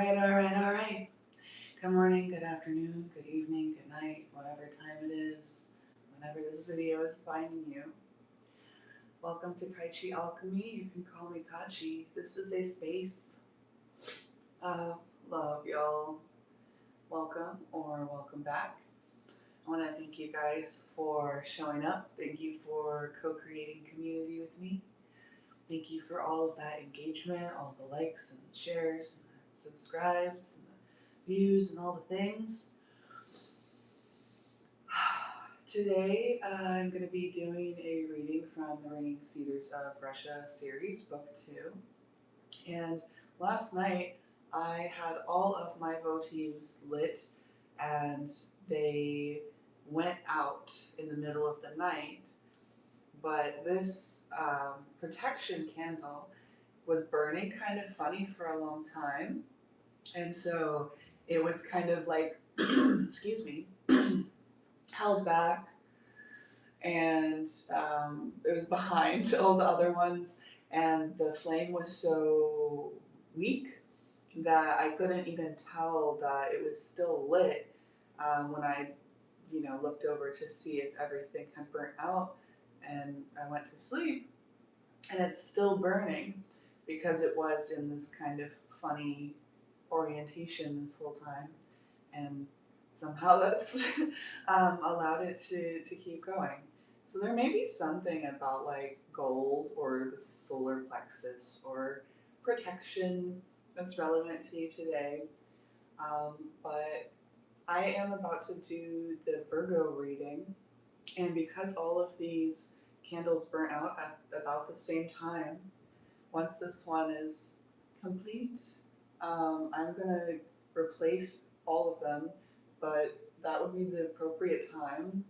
All right. Good morning, good afternoon, good evening, good night, whatever time it is, whenever this video is finding you. Welcome to Kai Chi Alchemy. You can call me Katchi. This is a space of love, y'all. Welcome or welcome back. I want to thank you guys for showing up. Thank you for co-creating community with me. Thank you for all of that engagement, all the likes and shares and the subscribes and the views and all the things. Today I'm going to be doing a reading from the Ringing Cedars of Russia series, book 2. And last night I had all of my votives lit and they went out in the middle of the night. But this protection candle was burning kind of funny for a long time. And so it was kind of like, excuse me, held back. And it was behind all the other ones. And the flame was so weak that I couldn't even tell that it was still lit when I, looked over to see if everything had burnt out. And I went to sleep, and it's still burning because it was in this kind of funny orientation this whole time, and somehow that's allowed it to keep going. So there may be something about like gold or the solar plexus or protection that's relevant to you today, but I am about to do the Virgo reading. And because all of these candles burn out at about the same time, once this one is complete, I'm going to replace all of them, but that would be the appropriate time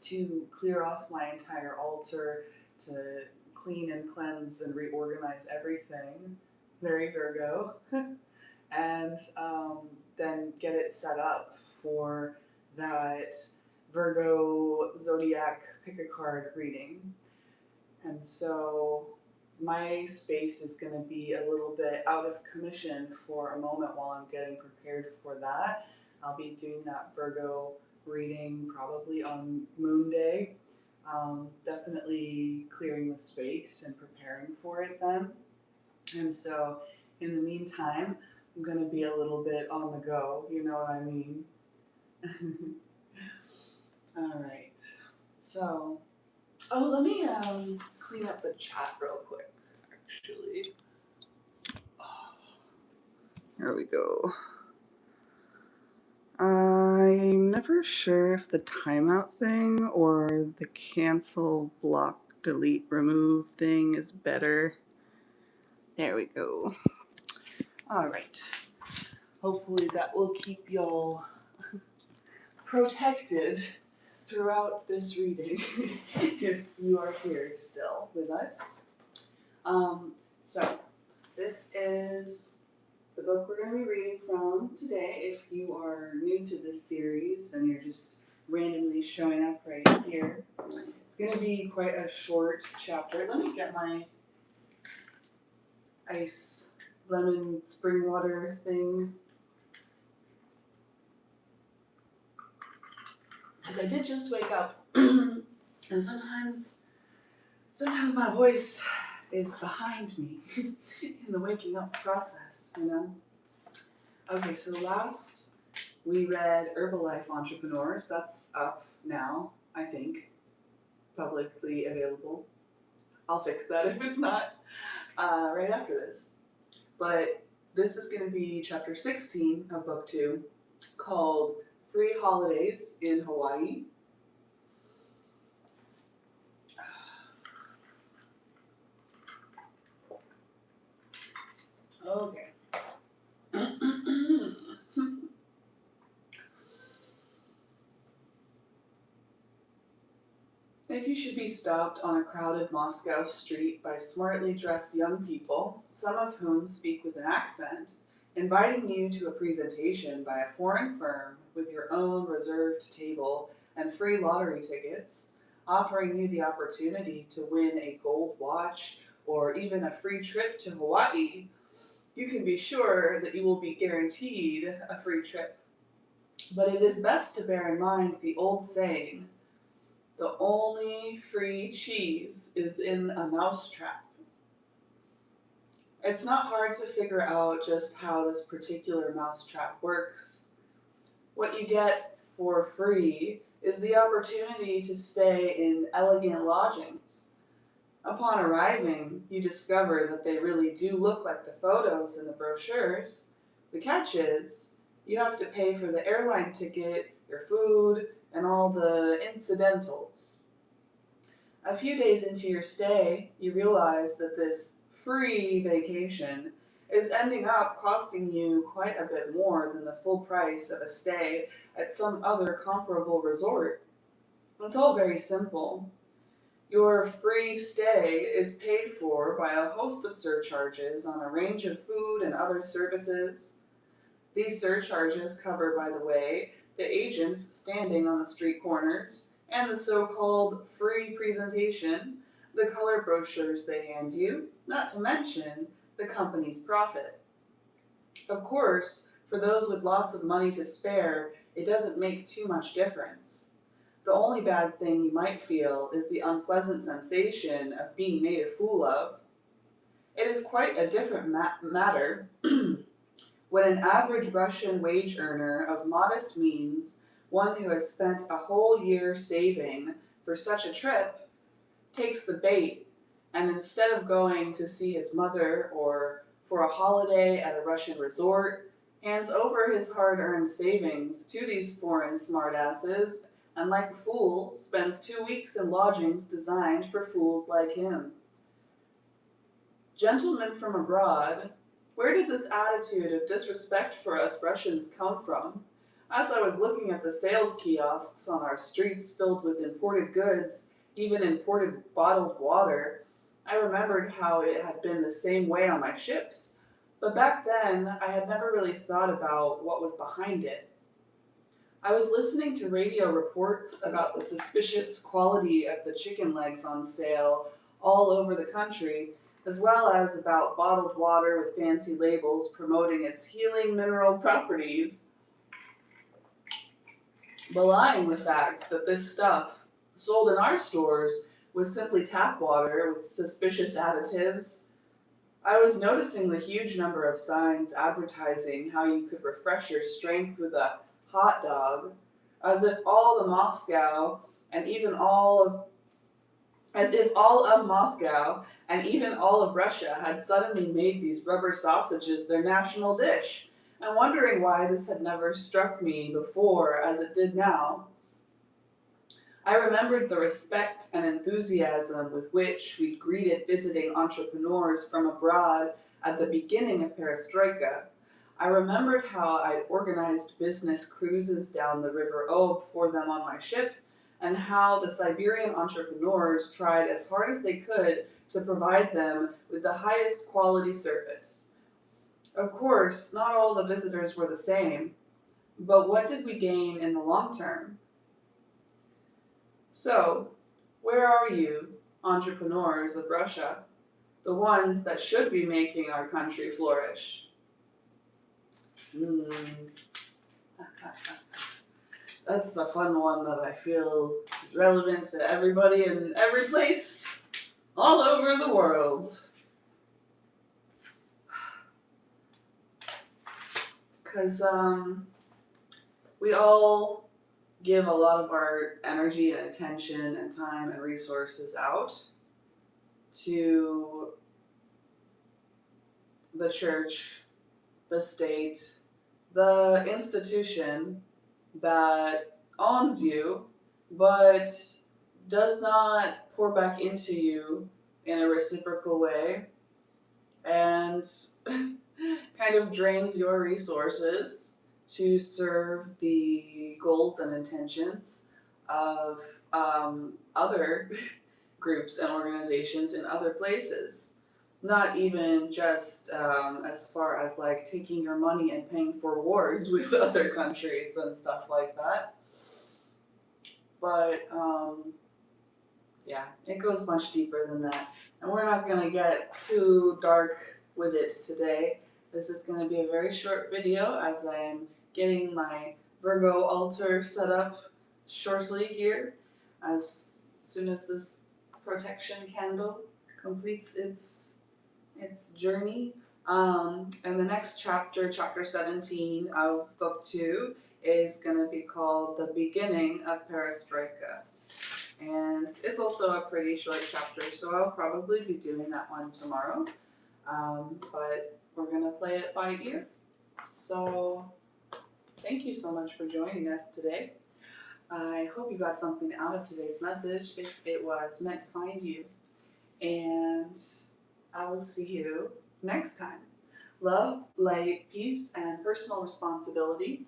to clear off my entire altar, to clean and cleanse and reorganize everything, very Virgo, and then get it set up for that Virgo zodiac pick a card reading. And so my space is going to be a little bit out of commission for a moment while I'm getting prepared for that. I'll be doing that Virgo reading probably on Moon Day. Definitely clearing the space and preparing for it then. And so in the meantime, I'm going to be a little bit on the go, you know what I mean? All right, so, let me clean up the chat real quick, actually. There we go. I'm never sure if the timeout thing or the cancel, block, delete, remove thing is better. There we go. All right. Hopefully that will keep y'all protected throughout this reading if you are here still with us. So this is the book we're going to be reading from today. If you are new to this series and you're just randomly showing up right here, it's going to be quite a short chapter. Let me get my ice lemon spring water thing, because I did just wake up and sometimes my voice is behind me in the waking up process, Okay, so last we read Herbalife Entrepreneurs. That's up now, I think, publicly available. I'll fix that if it's not right after this. But this is going to be chapter 16 of book 2, called Free Holidays in Hawaii. Okay. If you should be stopped on a crowded Moscow street by smartly dressed young people, some of whom speak with an accent, inviting you to a presentation by a foreign firm with your own reserved table and free lottery tickets, offering you the opportunity to win a gold watch or even a free trip to Hawaii, you can be sure that you will be guaranteed a free trip. But it is best to bear in mind the old saying, the only free cheese is in a mousetrap. It's not hard to figure out just how this particular mousetrap works. What you get for free is the opportunity to stay in elegant lodgings. Upon arriving, you discover that they really do look like the photos in the brochures. The catch is, you have to pay for the airline ticket, your food, and all the incidentals. A few days into your stay, you realize that this free vacation is ending up costing you quite a bit more than the full price of a stay at some other comparable resort. It's all very simple. Your free stay is paid for by a host of surcharges on a range of food and other services. These surcharges cover, by the way, the agents standing on the street corners and the so-called free presentation, the color brochures they hand you, not to mention the company's profit. Of course, for those with lots of money to spare, it doesn't make too much difference. The only bad thing you might feel is the unpleasant sensation of being made a fool of. It is quite a different matter when an average Russian wage earner of modest means, one who has spent a whole year saving for such a trip, takes the bait and instead of going to see his mother or for a holiday at a Russian resort, hands over his hard-earned savings to these foreign smartasses and like a fool spends 2 weeks in lodgings designed for fools like him. Gentlemen from abroad, where did this attitude of disrespect for us Russians come from? As I was looking at the sales kiosks on our streets filled with imported goods, even imported bottled water, I remembered how it had been the same way on my ships, but back then I had never really thought about what was behind it. I was listening to radio reports about the suspicious quality of the chicken legs on sale all over the country, as well as about bottled water with fancy labels promoting its healing mineral properties, belying the fact that this stuff sold in our stores was simply tap water with suspicious additives. I was noticing the huge number of signs advertising how you could refresh your strength with a hot dog, as if all of Moscow and even all of Russia had suddenly made these rubber sausages their national dish, and wondering why this had never struck me before as it did now. I remembered the respect and enthusiasm with which we'd greeted visiting entrepreneurs from abroad at the beginning of Perestroika. I remembered how I'd organized business cruises down the River Ob for them on my ship, and how the Siberian entrepreneurs tried as hard as they could to provide them with the highest quality service. Of course, not all the visitors were the same, but what did we gain in the long term? So, where are you, entrepreneurs of Russia, the ones that should be making our country flourish? That's a fun one that I feel is relevant to everybody in every place, all over the world. Because we all give a lot of our energy and attention and time and resources out to the church, the state, the institution that owns you, but does not pour back into you in a reciprocal way, and kind of drains your resources to serve the goals and intentions of other groups and organizations in other places. Not even just as far as like taking your money and paying for wars with other countries and stuff like that. But yeah, it goes much deeper than that. And we're not going to get too dark with it today. This is going to be a very short video as I am getting my Virgo altar set up shortly here. As soon as this protection candle completes its journey. And the next chapter, chapter 17 of book 2, is going to be called The Beginning of Perestroika. And it's also a pretty short chapter, so I'll probably be doing that one tomorrow. But we're going to play it by ear. So thank you so much for joining us today. I hope you got something out of today's message, if it was meant to find you. And I will see you next time. Love, light, peace, and personal responsibility.